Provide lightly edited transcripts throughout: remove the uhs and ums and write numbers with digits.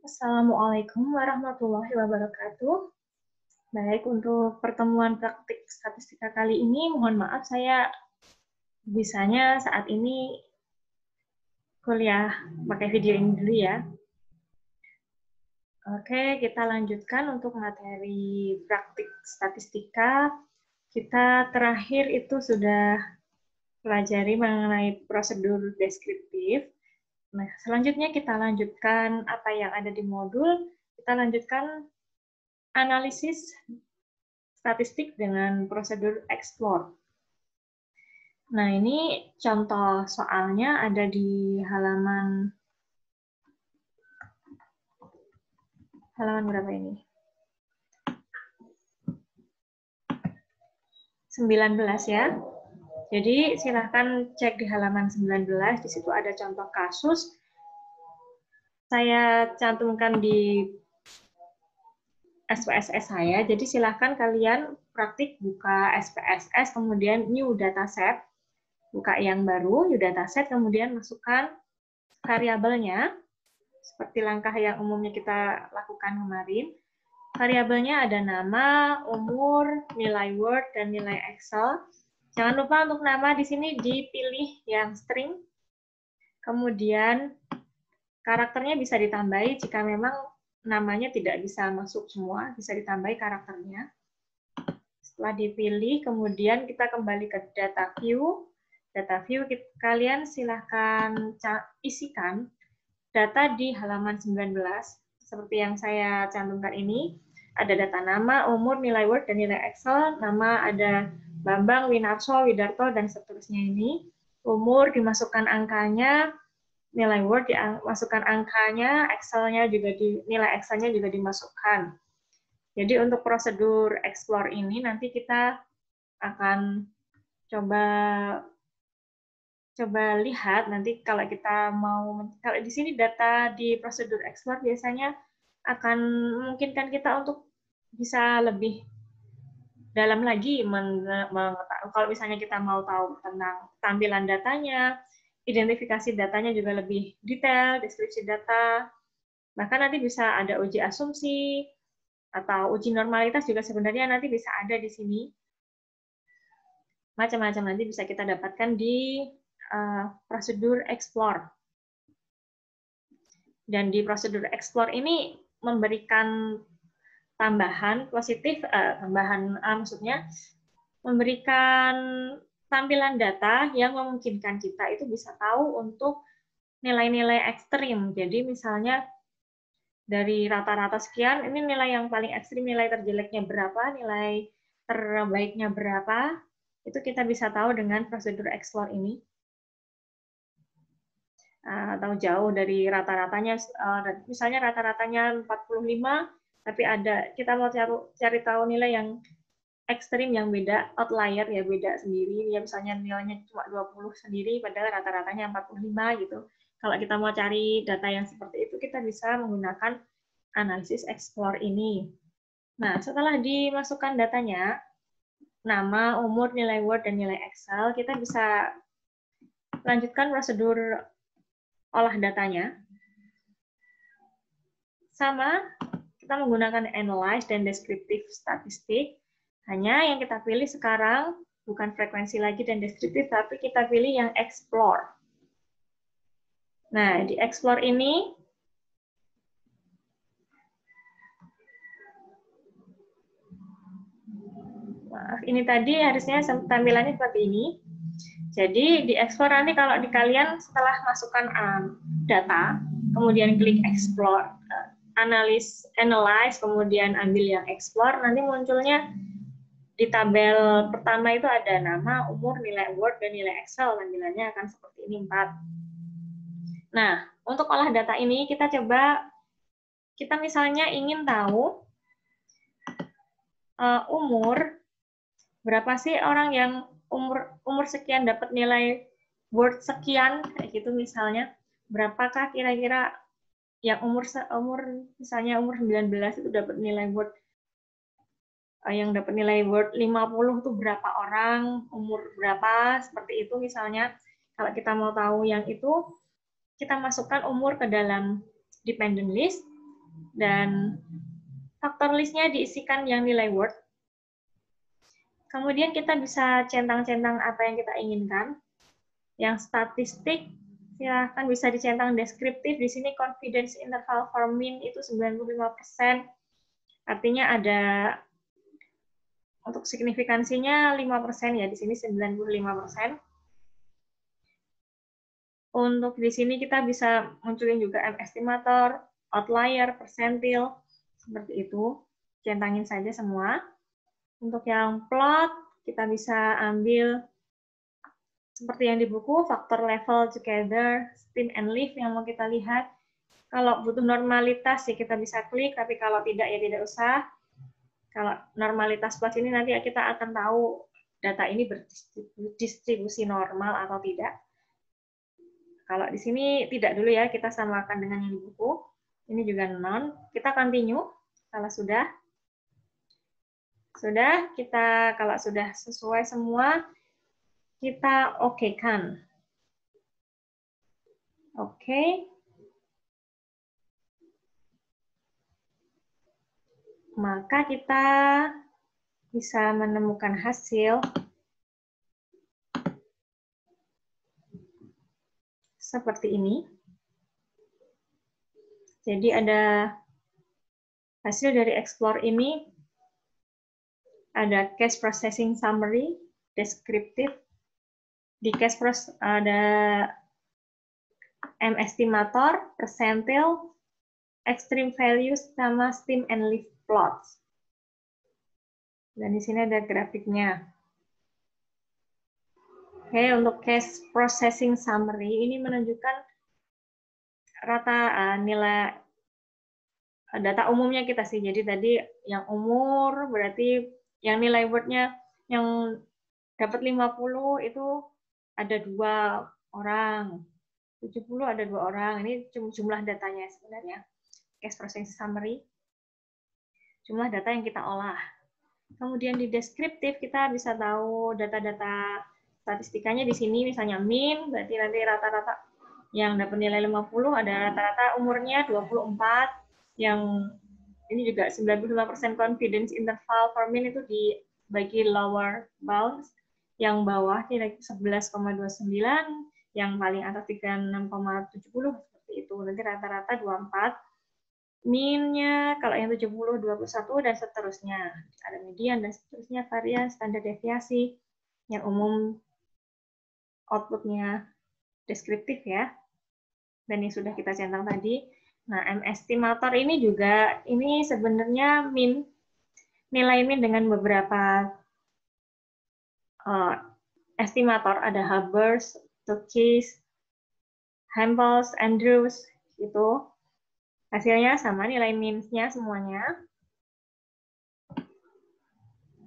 Assalamualaikum warahmatullahi wabarakatuh. Baik, untuk pertemuan praktik statistika kali ini, mohon maaf saya bisanya saat ini kuliah pakai video ini dulu ya. Oke, kita lanjutkan untuk materi praktik statistika. Kita terakhir itu sudah pelajari mengenai prosedur deskriptif. Nah, selanjutnya kita lanjutkan apa yang ada di modul. Kita lanjutkan analisis statistik dengan prosedur explore. Nah, ini contoh soalnya ada di halaman berapa ini? 19 ya. Jadi silahkan cek di halaman 19, di situ ada contoh kasus. Saya cantumkan di SPSS saya, jadi silahkan kalian praktik buka SPSS, kemudian new dataset, buka yang baru, new dataset, kemudian masukkan variabelnya, seperti langkah yang umumnya kita lakukan kemarin. Variabelnya ada nama, umur, nilai Word, dan nilai Excel. Jangan lupa untuk nama di sini dipilih yang string. Kemudian karakternya bisa ditambahi jika memang namanya tidak bisa masuk semua, bisa ditambahi karakternya. Setelah dipilih, kemudian kita kembali ke data view. Data view, kalian silahkan isikan data di halaman 19, seperti yang saya cantumkan ini. Ada data nama, umur, nilai Word, dan nilai Excel. Nama ada Bambang, Winarso, Widarto, dan seterusnya ini. Umur dimasukkan angkanya, nilai Word dimasukkan angkanya, Excel-nya juga nilai Excel-nya juga dimasukkan. Jadi untuk prosedur explore ini nanti kita akan coba lihat nanti kalau kita kalau di sini data di prosedur explore biasanya akan memungkinkan kita untuk bisa lebih dalam lagi mengetahui. Kalau misalnya kita mau tahu tentang tampilan datanya, identifikasi datanya juga lebih detail, deskripsi data, bahkan nanti bisa ada uji asumsi atau uji normalitas juga sebenarnya nanti bisa ada di sini. Macam-macam nanti bisa kita dapatkan di prosedur explore. Dan di prosedur explore ini memberikan tambahan positif, maksudnya memberikan tampilan data yang memungkinkan kita itu bisa tahu untuk nilai-nilai ekstrim. Jadi misalnya dari rata-rata sekian, ini nilai yang paling ekstrim, nilai terjeleknya berapa, nilai terbaiknya berapa, itu kita bisa tahu dengan prosedur explore ini. Atau jauh dari rata-ratanya, misalnya rata-ratanya 45, tapi kita mau cari tahu nilai yang ekstrim yang beda, outlier ya, beda sendiri, ya misalnya nilainya cuma 20 sendiri, padahal rata-ratanya 45 gitu. Kalau kita mau cari data yang seperti itu, kita bisa menggunakan analisis explore ini. Nah, setelah dimasukkan datanya, nama, umur, nilai Word, dan nilai Excel, kita bisa lanjutkan prosedur olah datanya. Sama, kita menggunakan analyze dan deskriptif statistik. Hanya yang kita pilih sekarang bukan frekuensi lagi dan deskriptif, tapi kita pilih yang explore. Nah, di explore ini, maaf, ini tadi harusnya tampilannya seperti ini. Jadi di explore nanti kalau di kalian setelah masukkan data, kemudian klik explore, analyze, kemudian ambil yang explore, nanti munculnya di tabel pertama itu ada nama, umur, nilai Word, dan nilai Excel. Tampilannya akan seperti ini 4. Nah, untuk olah data ini kita misalnya ingin tahu umur, berapa sih orang yang umur sekian dapat nilai Word sekian, kayak gitu misalnya. Berapakah kira-kira yang misalnya umur 19 itu dapat nilai Word, yang dapat nilai Word 50 itu berapa orang, umur berapa, seperti itu misalnya. Kalau kita mau tahu yang itu, kita masukkan umur ke dalam dependent list, Dan faktor listnya diisikan yang nilai Word. Kemudian kita bisa centang-centang apa yang kita inginkan. Yang statistik, silahkan bisa dicentang deskriptif. Di sini confidence interval for mean itu 95%. Artinya ada untuk signifikansinya 5% ya, di sini 95%. Untuk di sini kita bisa munculin juga M-estimator, outlier, persentil, seperti itu. Centangin saja semua. Untuk yang plot, kita bisa ambil seperti yang di buku, faktor level together, stem and leaf yang mau kita lihat. Kalau butuh normalitas ya kita bisa klik, tapi kalau tidak ya tidak usah. Kalau normalitas plus ini nanti kita akan tahu data ini berdistribusi normal atau tidak. Kalau di sini tidak dulu ya, kita samakan dengan yang di buku. Ini juga non. Kita continue kalau sudah. Sudah, kita kalau sudah sesuai semua, kita okekan. Oke. Maka kita bisa menemukan hasil seperti ini. Jadi ada hasil dari explore ini, ada case processing summary, descriptive. Di case process ada M-estimator, percentile, extreme values, sama stem and leaf plots. Dan di sini ada grafiknya. Oke, untuk case processing summary ini menunjukkan rata nilai data umumnya kita sih. Jadi tadi yang umur berarti yang nilai wordnya yang dapat 50 itu ada 2 orang. 70 ada 2 orang. Ini jumlah datanya sebenarnya. Case processing summary. Jumlah data yang kita olah. Kemudian di deskriptif kita bisa tahu data-data statistikanya di sini, misalnya mean, berarti nanti rata-rata yang dapat nilai 50 ada rata-rata umurnya 24, yang ini juga 95% confidence interval for mean itu dibagi lower bounds, yang bawah nilai 11,29, yang paling atas 36,70 seperti itu. Nanti rata-rata 24. Mean-nya kalau yang 70, 21, dan seterusnya. Ada median dan seterusnya, varian, standar deviasi. Yang umum output-nya deskriptif ya. Dan yang sudah kita centang tadi. Nah, M-estimator ini juga, ini sebenarnya mean, nilai mean dengan beberapa estimator. Ada Hubbard, Tukes, Hampels, Andrews, gitu. Hasilnya sama, nilai mean-nya semuanya.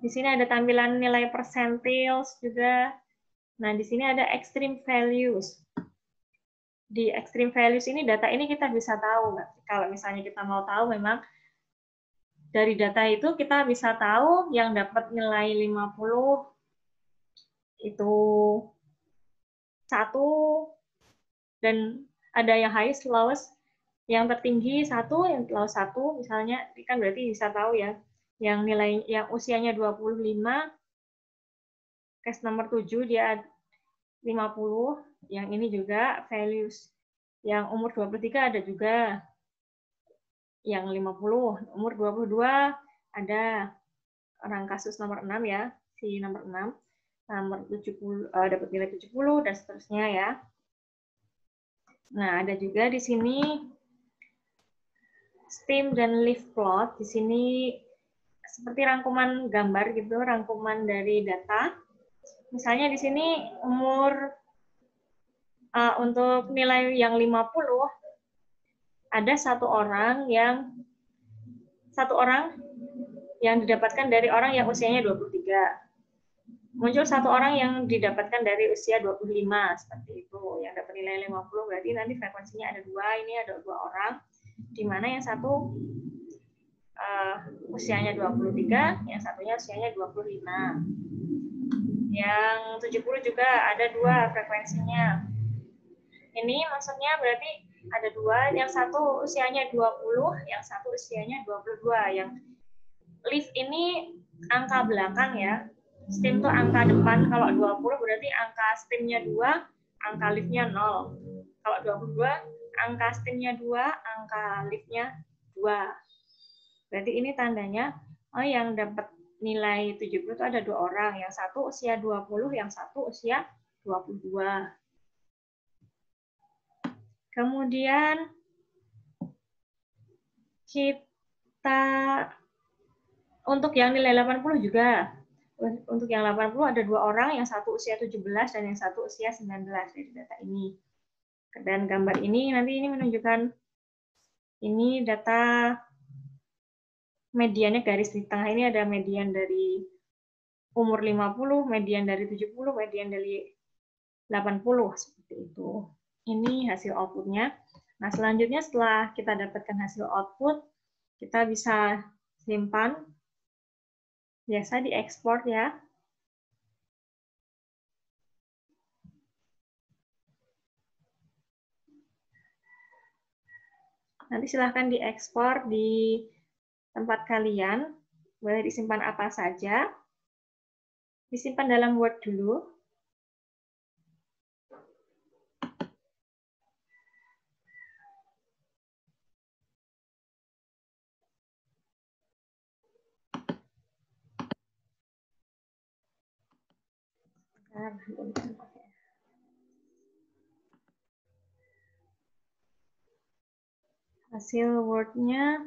Di sini ada tampilan nilai percentiles juga. Nah, di sini ada extreme values. Di extreme values ini, data ini kita bisa tahu. Kalau misalnya kita mau tahu, memang dari data itu kita bisa tahu yang dapat nilai 50 itu 1, dan ada yang highest, lowest, yang tertinggi 1, yang lowest 1, misalnya, kan berarti bisa tahu ya, yang nilai yang usianya 25, case nomor 7 dia 50, yang ini juga values. Yang umur 23 ada juga. Yang 50, umur 22 ada orang kasus nomor 6 ya, si nomor 6. Nomor 70 dapat nilai 70 dan seterusnya ya. Nah, ada juga di sini stem dan leaf plot. Di sini seperti rangkuman gambar gitu, rangkuman dari data. Misalnya di sini umur untuk nilai yang 50 ada satu orang yang didapatkan dari orang yang usianya 23. Muncul satu orang yang didapatkan dari usia 25 seperti itu. Yang dapat nilai 50 berarti nanti frekuensinya ada 2, ini ada 2 orang, di mana yang satu usianya 23, yang satunya usianya 25. Yang 70 juga ada 2 frekuensinya. Ini maksudnya berarti ada dua, yang satu usianya 20, yang satu usianya 22. Yang live ini angka belakang ya. STEAM itu angka depan. Kalau 20 berarti angka STEAM-nya 2, angka live-nya 0. Kalau 22, angka STEAM-nya 2, angka live-nya 2. Berarti ini tandanya, oh yang dapat nilai 70 itu ada 2 orang. Yang satu usia 20, yang satu usia 22. Kemudian kita untuk yang nilai 80 juga. Untuk yang 80 ada 2 orang, yang satu usia 17 dan yang satu usia 19 dari data ini. Dan gambar ini nanti ini menunjukkan ini data mediannya garis di tengah ini ada median dari umur 50, median dari 70, median dari 80 seperti itu. Ini hasil outputnya. Nah, selanjutnya setelah kita dapatkan hasil output, kita bisa simpan. Biasa diekspor ya. Nanti silahkan diekspor di tempat kalian. Boleh disimpan apa saja. Disimpan dalam Word dulu. Hasil Word-nya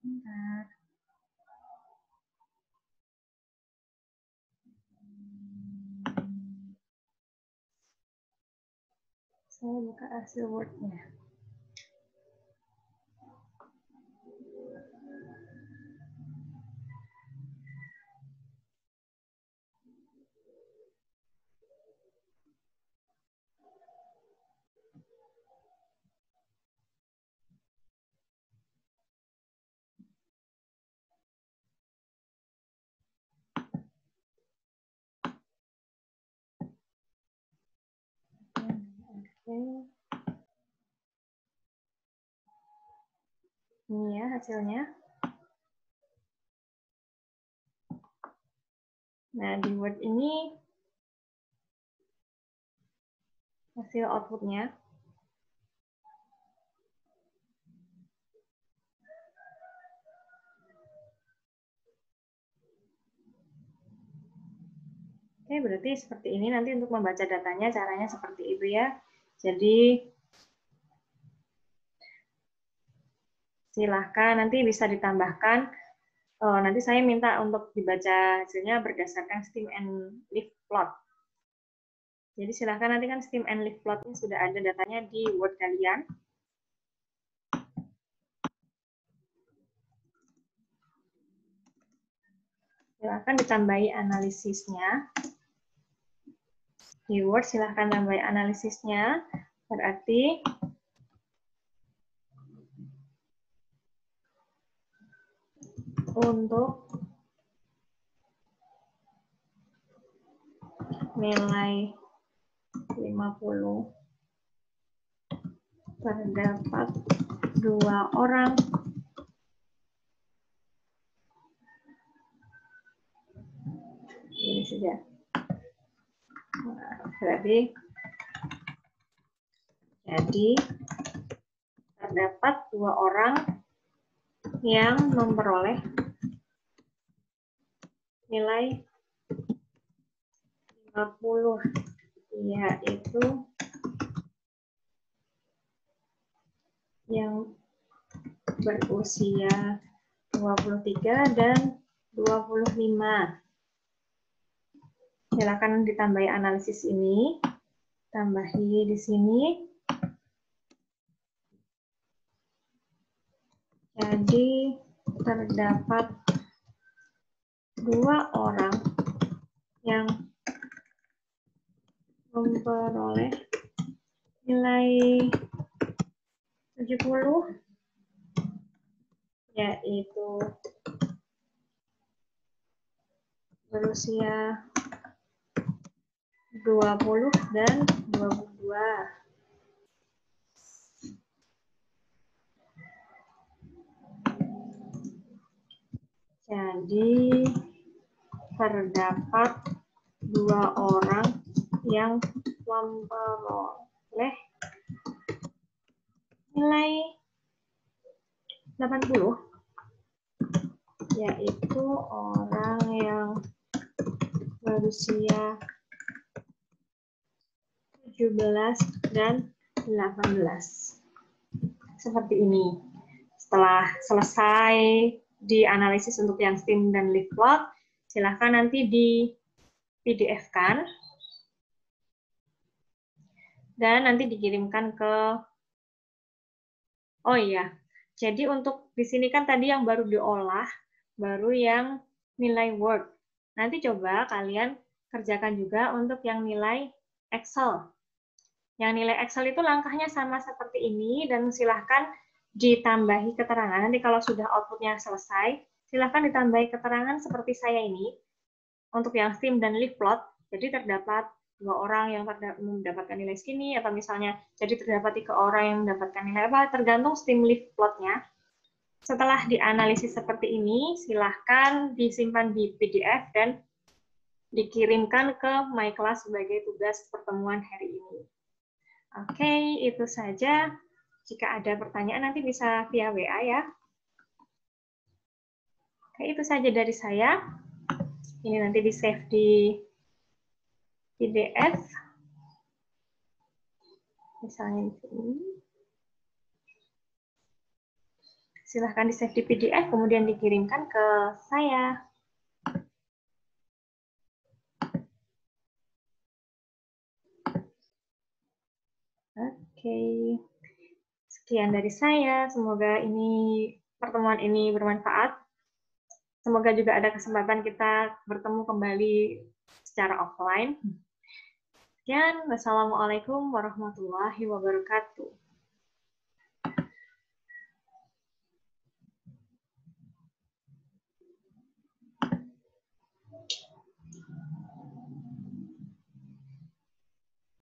bentar. Saya buka hasil Word-nya. Oke. Ini ya hasilnya. Nah, di Word ini hasil output-nya. Oke, berarti seperti ini nanti untuk membaca datanya caranya seperti itu ya. Jadi silahkan nanti bisa ditambahkan. Nanti saya minta untuk dibaca hasilnya berdasarkan STEAM and Live plot. Jadi silahkan nanti kan STEAM and Live plot-nya sudah ada datanya di Word kalian. Silahkan ditambahi analisisnya. Di Word silahkan tambahi analisisnya. Berarti untuk nilai 50 terdapat 2 orang ini saja. Nah, berarti jadi terdapat 2 orang yang memperoleh nilai 50, yaitu yang berusia 23 dan 25. Silakan ditambahi analisis ini. Tambahi di sini. Jadi terdapat 2 orang yang memperoleh nilai 70, yaitu berusia 20 dan 22. Jadi terdapat 2 orang yang memperoleh nilai 80, yaitu orang yang berusia 17 dan 18. Seperti ini. Setelah selesai dianalisis untuk yang STEAM dan leaf plot, silahkan nanti di PDF-kan dan nanti dikirimkan ke, oh iya, jadi untuk di sini kan tadi yang baru diolah, baru yang nilai Word. Nanti coba kalian kerjakan juga untuk yang nilai Excel. Yang nilai Excel itu langkahnya sama seperti ini, dan silahkan ditambahi keterangan. Nanti kalau sudah outputnya selesai, silahkan ditambahi keterangan seperti saya ini. Untuk yang STEAM dan leaf plot, jadi terdapat 2 orang yang mendapatkan nilai segini, atau misalnya jadi terdapat 3 orang yang mendapatkan nilai apa, tergantung STEAM leaf plotnya. Setelah dianalisis seperti ini, silahkan disimpan di PDF dan dikirimkan ke My Class sebagai tugas pertemuan hari ini. Oke, itu saja. Jika ada pertanyaan nanti bisa via WA ya. Oke, itu saja dari saya. Ini nanti di-save di PDF. Misalnya di sini. Silahkan di-save di PDF, kemudian dikirimkan ke saya. Oke. Sekian dari saya. Semoga pertemuan ini bermanfaat. Semoga juga ada kesempatan kita bertemu kembali secara offline. Sekian, wassalamualaikum warahmatullahi wabarakatuh.